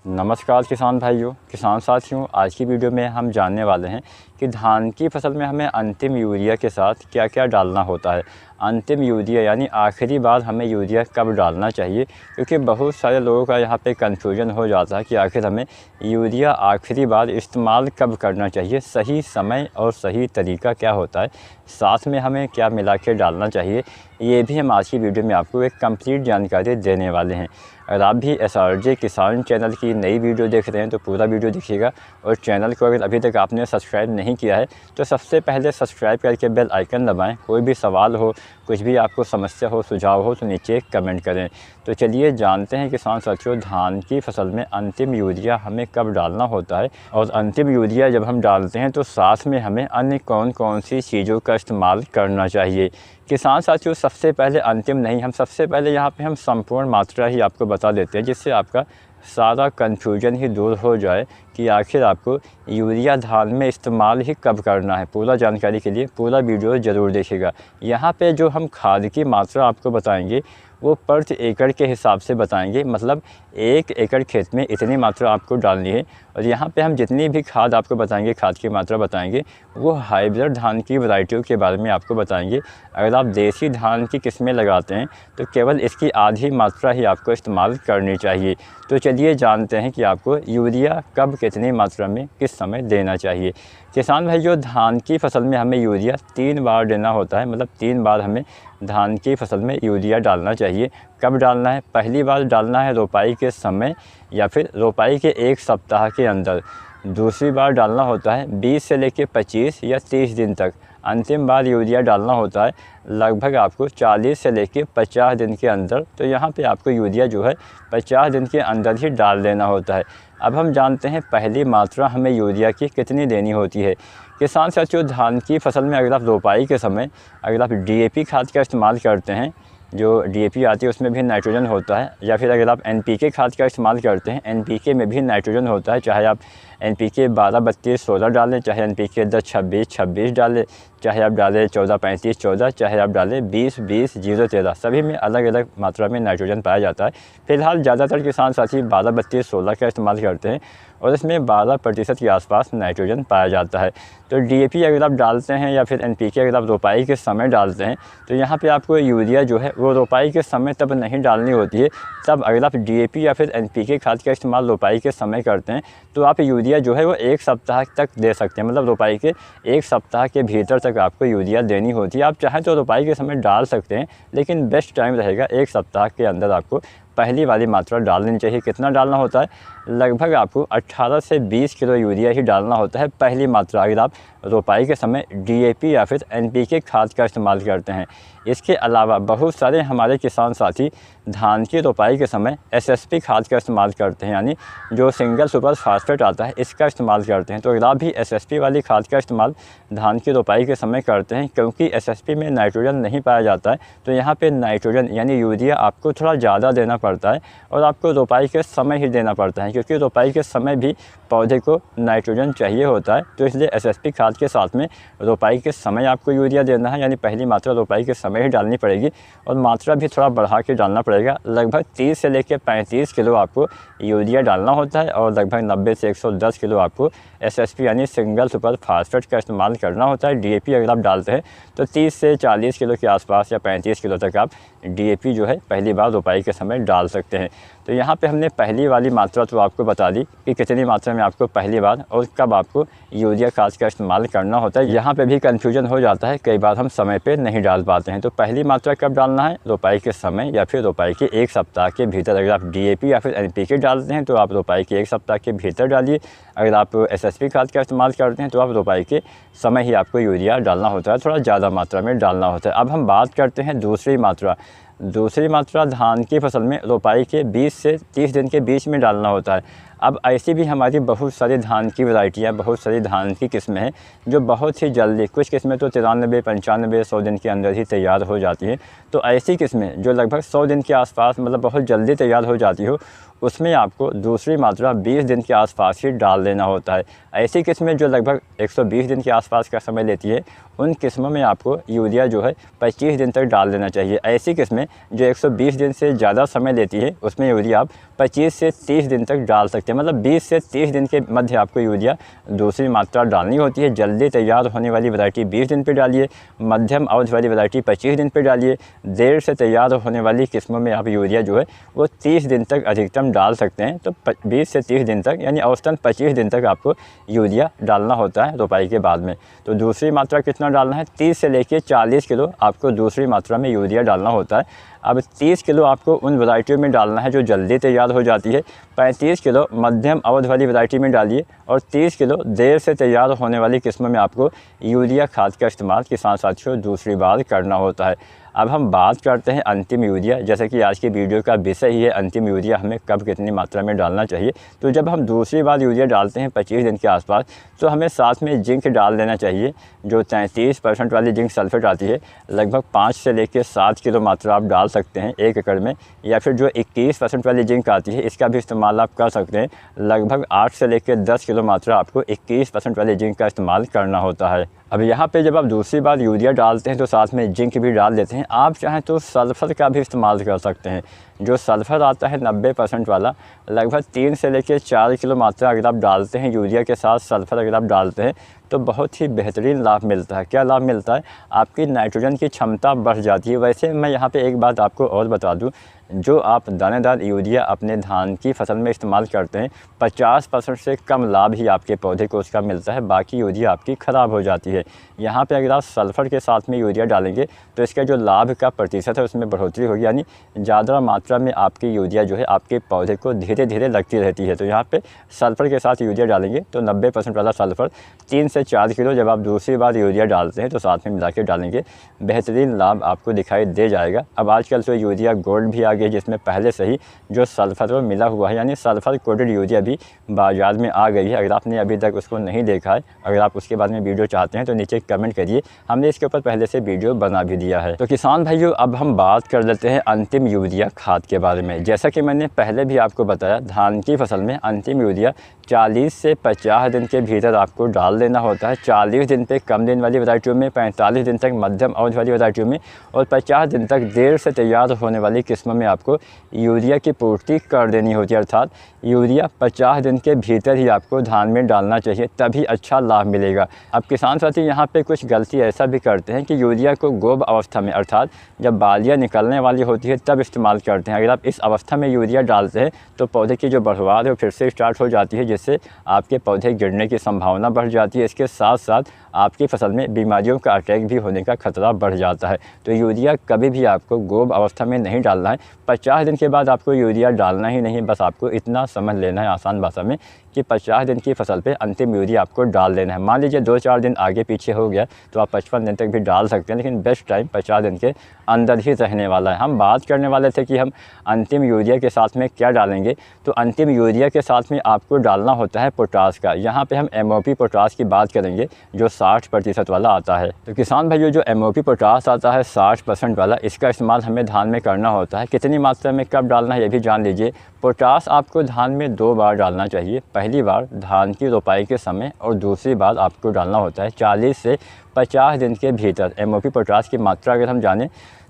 नमस्कार किसान भाइयों, किसान साथियों। आज की वीडियो में हम जानने वाले हैं कि धान की फसल में हमें अंतिम यूरिया के साथ क्या क्या डालना होता है। अंतिम यूरिया यानी आखिरी बार हमें यूरिया कब डालना चाहिए, क्योंकि बहुत सारे लोगों का यहाँ पे कन्फ्यूजन हो जाता है कि आखिर हमें यूरिया आखिरी बार इस्तेमाल कब करना चाहिए, सही समय और सही तरीका क्या होता है, साथ में हमें क्या मिला के डालना चाहिए। ये भी हम आज की वीडियो में आपको एक कंप्लीट जानकारी देने वाले हैं। अगर आप भी SRJ किसान चैनल की नई वीडियो देख रहे हैं तो पूरा वीडियो देखिएगा, और चैनल को अगर अभी तक आपने सब्सक्राइब नहीं किया है तो सबसे पहले सब्सक्राइब करके बेल आइकन दबाएं। कोई भी सवाल हो, कुछ भी आपको समस्या हो, सुझाव हो तो नीचे कमेंट करें। तो चलिए जानते हैं किसान साथियों, धान की फसल में अंतिम यूरिया हमें कब डालना होता है, और अंतिम यूरिया जब हम डालते हैं तो साथ में हमें अन्य कौन कौन सी चीज़ों का इस्तेमाल करना चाहिए। किसान साथियों, सबसे पहले अंतिम नहीं, हम सबसे पहले यहाँ पे हम संपूर्ण मात्रा ही आपको बता देते हैं, जिससे आपका सारा कन्फ्यूजन ही दूर हो जाए कि आखिर आपको यूरिया धान में इस्तेमाल ही कब करना है। पूरा जानकारी के लिए पूरा वीडियो ज़रूर देखिएगा। यहाँ पे जो हम खाद की मात्रा आपको बताएंगे वो प्रति एकड़ के हिसाब से बताएंगे, मतलब 1 एकड़ खेत में इतनी मात्रा आपको डालनी है। और यहाँ पे हम जितनी भी खाद आपको बताएंगे, खाद की मात्रा बताएंगे, वो हाइब्रिड धान की वैरायटियों के बारे में आपको बताएंगे। अगर आप देसी धान की किस्में लगाते हैं तो केवल इसकी आधी मात्रा ही आपको इस्तेमाल करनी चाहिए। तो चलिए जानते हैं कि आपको यूरिया कब कितनी मात्रा में किस समय देना चाहिए। किसान भाइयों, धान की फसल में हमें यूरिया 3 बार देना होता है, मतलब 3 बार हमें धान की फसल में यूरिया डालना चाहिए। कब डालना है? पहली बार डालना है रोपाई के समय या फिर रोपाई के 1 सप्ताह के अंदर। दूसरी बार डालना होता है 20 से लेकर 25 या 30 दिन तक। अंतिम बार यूरिया डालना होता है लगभग आपको 40 से लेकर 50 दिन के अंदर। तो यहाँ पे आपको यूरिया जो है 50 दिन के अंदर ही डाल देना होता है। अब हम जानते हैं पहली मात्रा हमें यूरिया की कितनी देनी होती है। किसान साथियों, धान की फसल में अगर आप रोपाई के समय अगर आप DAP खाद का इस्तेमाल करते हैं, जो DAP आती है उसमें भी नाइट्रोजन होता है, या फिर अगर आप NPK खाद का इस्तेमाल करते हैं, NPK में भी नाइट्रोजन होता है। चाहे आप NPK 12-32-16 डालें, चाहे NPK 10-26-26 डालें, चाहे आप डालें 14-35-14, चाहे आप डालें 20-20-0-13, सभी में अलग अलग मात्रा में नाइट्रोजन पाया जाता है। फिलहाल ज़्यादातर किसान साथी 12-32-16 का इस्तेमाल करते हैं और इसमें 12% के आसपास नाइट्रोजन पाया जाता है। तो DAP अगर आप डालते हैं या फिर NPK अगर आप रोपाई के समय डालते हैं तो यहाँ पे आपको यूरिया जो है वो रोपाई के समय तब नहीं डालनी होती है। तब अगर आप DAP या फिर NPK खाद का इस्तेमाल रोपाई के समय करते हैं तो आप यूरिया जो है वो 1 सप्ताह तक दे सकते हैं, मतलब रोपाई के 1 सप्ताह के भीतर तक आपको यूरिया देनी होती है। आप चाहें तो रोपाई के समय डाल सकते हैं, लेकिन बेस्ट टाइम रहेगा 1 सप्ताह के अंदर आपको पहली वाली मात्रा डाल देनी चाहिए। कितना डालना होता है? लगभग आपको 18 से 20 किलो यूरिया ही डालना होता है पहली मात्रा, अगर आप रोपाई के समय DAP या फिर NPK खाद का इस्तेमाल करते हैं। इसके अलावा बहुत सारे हमारे किसान साथी धान की रोपाई के समय SSP खाद का इस्तेमाल करते हैं, यानी जो सिंगल सुपर फास्फेट आता है इसका इस्तेमाल करते हैं। तो अगर आप भी SSP वाली खाद का इस्तेमाल धान की रोपाई के समय करते हैं, क्योंकि SSP में नाइट्रोजन नहीं पाया जाता है, तो यहाँ पे नाइट्रोजन यानी यूरिया आपको थोड़ा ज़्यादा देना पड़ता है और आपको रोपाई के समय ही देना पड़ता है, क्योंकि रोपाई के समय भी पौधे को नाइट्रोजन चाहिए होता है। तो इसलिए SSP खाद के साथ में रोपाई के समय आपको यूरिया देना है, यानी पहली मात्रा रोपाई के समय ही डालनी पड़ेगी और मात्रा भी थोड़ा बढ़ा के डालना पड़ेगा। लगभग 30 से लेकर 35 किलो आपको यूरिया डालना होता है और लगभग 90 से 110 किलो आपको SSP यानी सिंगल सुपर फास्फेट का इस्तेमाल करना होता है। DAP अगर आप डालते हैं तो 30 से 40 किलो के आसपास या 35 किलो तक आप DAP जो है पहली बार रोपाई के समय डाल सकते हैं। तो यहाँ पे हमने पहली वाली मात्रा तो आपको बता दी कि कितनी मात्रा में आपको पहली बार और कब आपको यूरिया खाद का इस्तेमाल करना होता है। यहाँ पे भी कन्फ्यूजन हो जाता है, कई बार हम समय पे नहीं डाल पाते हैं। तो पहली मात्रा कब डालना है? रोपाई के समय या फिर रोपाई के 1 सप्ताह के भीतर। अगर आप DAP या फिर NPK डालते हैं तो आप रोपाई के 1 सप्ताह के भीतर डालिए। अगर आप SSP खाद का इस्तेमाल करते हैं तो आप रोपाई के समय ही आपको यूरिया डालना होता है, थोड़ा ज़्यादा मात्रा में डालना होता है। अब हम बात करते हैं दूसरी मात्रा। दूसरी मात्रा धान की फसल में रोपाई के 20 से 30 दिन के बीच में डालना होता है। अब ऐसी भी हमारी बहुत सारी धान की वैरायटियाँ, बहुत सारी धान की किस्में हैं जो बहुत ही जल्दी, कुछ किस्में तो 93, 95, 100 दिन के अंदर ही तैयार हो जाती हैं। तो ऐसी किस्में जो लगभग 100 दिन के आसपास, मतलब बहुत जल्दी तैयार हो जाती हो, उसमें आपको दूसरी मात्रा 20 दिन के आसपास ही डाल देना होता है। ऐसी किस्में जो लगभग 120 दिन के आसपास का समय लेती है, उन किस्मों में आपको यूरिया जो है 25 दिन तक डाल देना चाहिए। ऐसी किस्में जो 120 दिन से ज़्यादा समय लेती है, उसमें यूरिया आप 25 से 30 दिन तक डाल सकते हैं। मतलब 20 से 30 दिन के मध्य आपको यूरिया दूसरी मात्रा डालनी होती है। जल्दी तैयार होने वाली वैरायटी 20 दिन पे डालिए, मध्यम अवधि वाली वैरायटी 25 दिन पे डालिए। देर से तैयार होने वाली किस्मों में आप यूरिया जो है वो 30 दिन तक अधिकतम डाल सकते हैं। तो 20 से 30 दिन तक यानी औसतन 25 दिन तक आपको यूरिया डालना होता है रोपाई के बाद में। तो दूसरी मात्रा कितना डालना है? 30 से लेकर 40 किलो आपको दूसरी मात्रा में यूरिया डालना होता है। अब 30 किलो आपको उन वैरायटियों में डालना है जो जल्दी तैयार हो जाती है। 35 किलो मध्यम अवधि वाली वैरायटी में डालिए और 30 किलो देर से तैयार होने वाली किस्मों में आपको यूरिया खाद का इस्तेमाल किसान साथियों दूसरी बार करना होता है। अब हम बात करते हैं अंतिम यूरिया। जैसे कि आज की वीडियो का विषय ही है अंतिम यूरिया हमें कब कितनी मात्रा में डालना चाहिए। तो जब हम दूसरी बार यूरिया डालते हैं 25 दिन के आसपास, तो हमें साथ में जिंक डाल देना चाहिए। जो 33% वाली जिंक सल्फेट आती है, लगभग 5 से लेकर 7 किलो मात्रा आप डाल सकते हैं 1 एकड़ में। या फिर जो 21% वाली जिंक आती है, इसका भी इस्तेमाल आप कर सकते हैं। लगभग 8 से लेकर 10 किलो मात्रा आपको 21% वाली जिंक का इस्तेमाल करना होता है। अब यहाँ पे जब आप दूसरी बार यूरिया डालते हैं तो साथ में जिंक भी डाल देते हैं। आप चाहें तो सल्फ़र का भी इस्तेमाल कर सकते हैं। जो सल्फ़र आता है 90% वाला, लगभग 3 से लेकर 4 किलो मात्रा अगर आप डालते हैं यूरिया के साथ सल्फ़र अगर आप डालते हैं तो बहुत ही बेहतरीन लाभ मिलता है। क्या लाभ मिलता है? आपकी नाइट्रोजन की क्षमता बढ़ जाती है। वैसे मैं यहाँ पे एक बात आपको और बता दूँ, जो आप दानेदार यूरिया अपने धान की फसल में इस्तेमाल करते हैं, 50% से कम लाभ ही आपके पौधे को उसका मिलता है। बाकी यूरिया आपकी ख़राब हो जाती है। यहाँ पे अगर आप सल्फ़र के साथ में यूरिया डालेंगे तो इसका जो लाभ का प्रतिशत है उसमें बढ़ोतरी होगी, यानी ज़्यादा मात्रा में आपकी यूरिया जो है आपके पौधे को धीरे धीरे लगती रहती है। तो यहाँ पे सल्फ़र के साथ यूरिया डालेंगे तो 90% वाला सल्फ़र 3 से 4 किलो जब आप दूसरी बार यूरिया डालते हैं तो साथ में मिला के डालेंगे, बेहतरीन लाभ आपको दिखाई दे जाएगा। अब आजकल तो यूरिया गोल्ड भी आ गई, जिसमें पहले से ही जो सल्फ़र मिला हुआ है, यानी सल्फ़र कोटेड यूरिया भी बाज़ार में आ गई है। अगर आपने अभी तक उसको नहीं देखा है, अगर आप उसके बारे में वीडियो चाहते हैं तो नीचे कमेंट करिए, हमने इसके ऊपर पहले से वीडियो बना भी दिया है। तो किसान भाइयों, अब हम बात कर लेते हैं अंतिम यूरिया खाद के बारे में। जैसा कि मैंने पहले भी आपको बताया, धान की फसल में अंतिम यूरिया 40 से 50 दिन के भीतर आपको डाल देना होता है। 40 दिन पे कम दिन वाली वैरायटियों में, 45 दिन तक मध्यम अवधि वाली वैरायटियों में और 50 दिन तक देर से तैयार होने वाली किस्मों में आपको यूरिया की पूर्ति कर देनी होती है। अर्थात यूरिया 50 दिन के भीतर ही आपको धान में डालना चाहिए, तभी अच्छा लाभ मिलेगा। अब किसान साथी यहाँ पे कुछ गलती ऐसा भी करते हैं कि यूरिया को गोब अवस्था में, अर्थात जब बालियाँ निकलने वाली होती है तब इस्तेमाल करते हैं। अगर आप इस अवस्था में यूरिया डालते हैं तो पौधे की जो बढ़वार है वो फिर से स्टार्ट हो जाती है, जिससे आपके पौधे गिरने की संभावना बढ़ जाती है। इसके साथ साथ आपकी फसल में बीमारियों का अटैक भी होने का खतरा बढ़ जाता है। तो यूरिया कभी भी आपको गोब अवस्था में नहीं डालना है। 50 दिन के बाद आपको यूरिया डालना ही नहीं, बस आपको इतना समझ लेना है आसान भाषा में कि 50 दिन की फसल पे अंतिम यूरिया आपको डाल देना है। मान लीजिए 2-4 दिन आगे पीछे हो गया तो आप 55 दिन तक भी डाल सकते हैं, लेकिन बेस्ट टाइम 50 दिन के अंदर ही रहने वाला है। हम बात करने वाले थे कि हम अंतिम यूरिया के साथ में क्या डालेंगे। तो अंतिम यूरिया के साथ में आपको डालना होता है पोटास का। यहाँ पे हम MOP पोटास की बात करेंगे जो 60% वाला आता है। तो किसान भाइयों, जो MOP पोटास आता है 60% वाला, इसका इस्तेमाल हमें धान में करना होता है। कितनी मात्रा में कब डालना है ये भी जान लीजिए। पोटास आपको धान में 2 बार डालना चाहिए। पहली बार धान की रोपाई के समय और दूसरी बार आपको डालना होता है 40 से 50 दिन के भीतर। MOP पोटास की मात्रा अगर हम जानें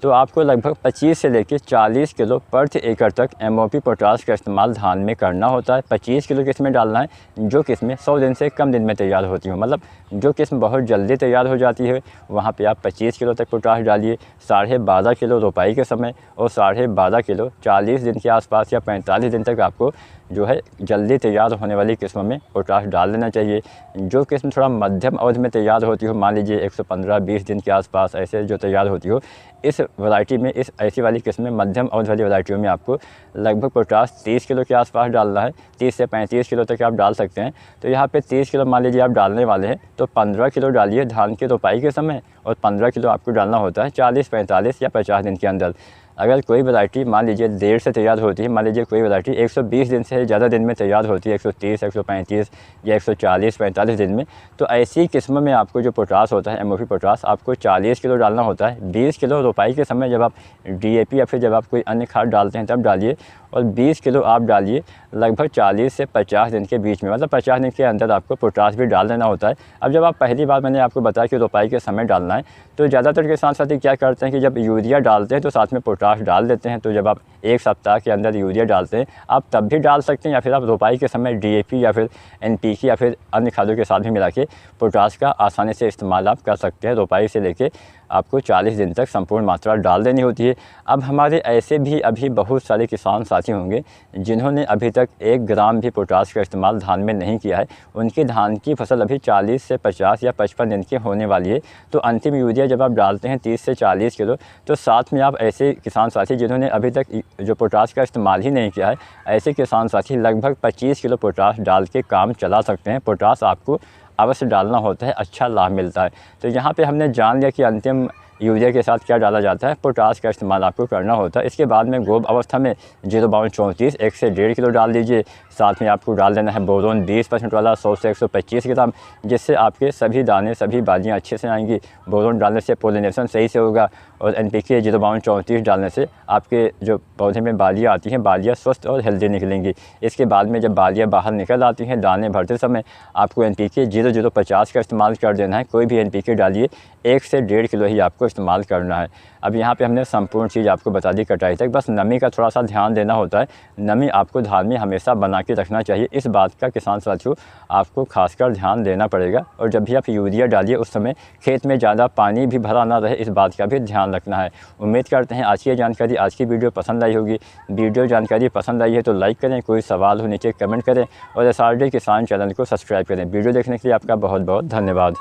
तो आपको लगभग 25 से लेकर 40 किलो प्रति एकड़ तक MOP पोटास का इस्तेमाल धान में करना होता है। 25 किलो किस्में डालना है जो किस्में 100 दिन से कम दिन में तैयार होती हो, मतलब जो किस्म बहुत जल्दी तैयार हो जाती है वहाँ पे आप 25 किलो तक पोटास डालिए। 12.5 किलो रोपाई के समय और 12.5 किलो 40 दिन के आसपास या 45 दिन तक आपको जो है जल्दी तैयार होने वाली किस्मों में पोटास डाल देना चाहिए। जो किस्म थोड़ा मध्यम अवधि में तैयार होती हो, मान लीजिए 115-20 दिन के आसपास ऐसे जो तैयार होती हो, इस वैरायटी में, इस ऐसी वाली किस्में मध्यम अवधि वाली वैरायटियों में आपको लगभग पोटास 30 किलो के आसपास डालना है। 30 से 35 किलो तक आप डाल सकते हैं। तो यहाँ पे 30 किलो मान लीजिए आप डालने वाले हैं तो 15 किलो डालिए धान की रोपाई के समय और 15 किलो आपको डालना होता है 40, 45 या 50 दिन के अंदर। अगर कोई वैरायटी मान लीजिए देर से तैयार होती है, मान लीजिए कोई वैरायटी 120 दिन से ज़्यादा दिन में तैयार होती है, 130, 135 या 140-45 दिन में, तो ऐसी किस्म में आपको जो पोटास होता है, एमओपी पोटास, आपको 40 किलो डालना होता है। 20 किलो रोपाई के समय जब आप डीएपी या फिर जब आप कोई अन्य खाद डालते हैं तब डालिए, और 20 किलो आप डालिए लगभग 40 से 50 दिन के बीच में, मतलब 50 दिन के अंदर आपको पोटास भी डाल देना होता है। अब जब आप पहली बार, मैंने आपको बताया कि रोपाई के समय डालना है, तो ज़्यादातर किसान साथी क्या करते हैं कि जब यूरिया डालते हैं तो साथ में पोटास डाल देते हैं। तो जब आप 1 सप्ताह के अंदर यूरिया डालते हैं, आप तब भी डाल सकते हैं, या फिर आप रोपाई के समय डीएपी या फिर एनपीके या फिर अन्य खादों के साथ भी मिला के पोटास का आसानी से इस्तेमाल आप कर सकते हैं। रोपाई से लेके आपको 40 दिन तक संपूर्ण मात्रा डाल देनी होती है। अब हमारे ऐसे भी अभी बहुत सारे किसान साथी होंगे जिन्होंने अभी तक 1 ग्राम भी पोटास का इस्तेमाल धान में नहीं किया है। उनकी धान की फसल अभी 40 से 50 या 55 दिन की होने वाली है। तो अंतिम यूरिया जब आप डालते हैं 30 से 40 किलो, तो साथ में आप ऐसे किसान साथी जिन्होंने अभी तक जो पोटास का इस्तेमाल ही नहीं किया है, ऐसे किसान साथी लगभग 25 किलो पोटास डाल के काम चला सकते हैं। पोटास आपको अवश्य डालना होता है, अच्छा लाभ मिलता है। तो यहाँ पे हमने जान लिया कि अंतिम यूरिया के साथ क्या डाला जाता है, पोटास का इस्तेमाल आपको करना होता है। इसके बाद में गोब अवस्था में 0.34 1 से 1.5 किलो डाल दीजिए। साथ में आपको डाल देना है बोरोन 20% वाला 100 से 125 ग्राम, जिससे आपके सभी दाने, सभी बालियाँ अच्छे से आएंगी। बोरोन डालने से पोलिनेशन सही से होगा, और एनपीके 0.34 डालने से आपके जो पौधे में बालियाँ आती हैं, बालियाँ स्वस्थ और हेल्दी निकलेंगी। इसके बाद में जब बालियाँ बाहर निकल आती हैं दाने भरते समय, आपको एनपीके 0.050 का इस्तेमाल कर देना है। कोई भी एनपीके डालिए 1 से 1.5 किलो ही आपको इस्तेमाल करना है। अब यहाँ पे हमने संपूर्ण चीज़ आपको बता दी कटाई तक। बस नमी का थोड़ा सा ध्यान देना होता है। नमी आपको धान में हमेशा बना के रखना चाहिए। इस बात का किसान साथियों आपको खासकर ध्यान देना पड़ेगा। और जब भी आप यूरिया डालिए उस समय खेत में ज़्यादा पानी भी भरा ना रहे, इस बात का भी ध्यान रखना है। उम्मीद करते हैं आज की जानकारी, आज की वीडियो पसंद आई होगी। वीडियो जानकारी पसंद आई है तो लाइक करें, कोई सवाल हो नीचे कमेंट करें, और SRD किसान चैनल को सब्सक्राइब करें। वीडियो देखने के लिए आपका बहुत बहुत धन्यवाद।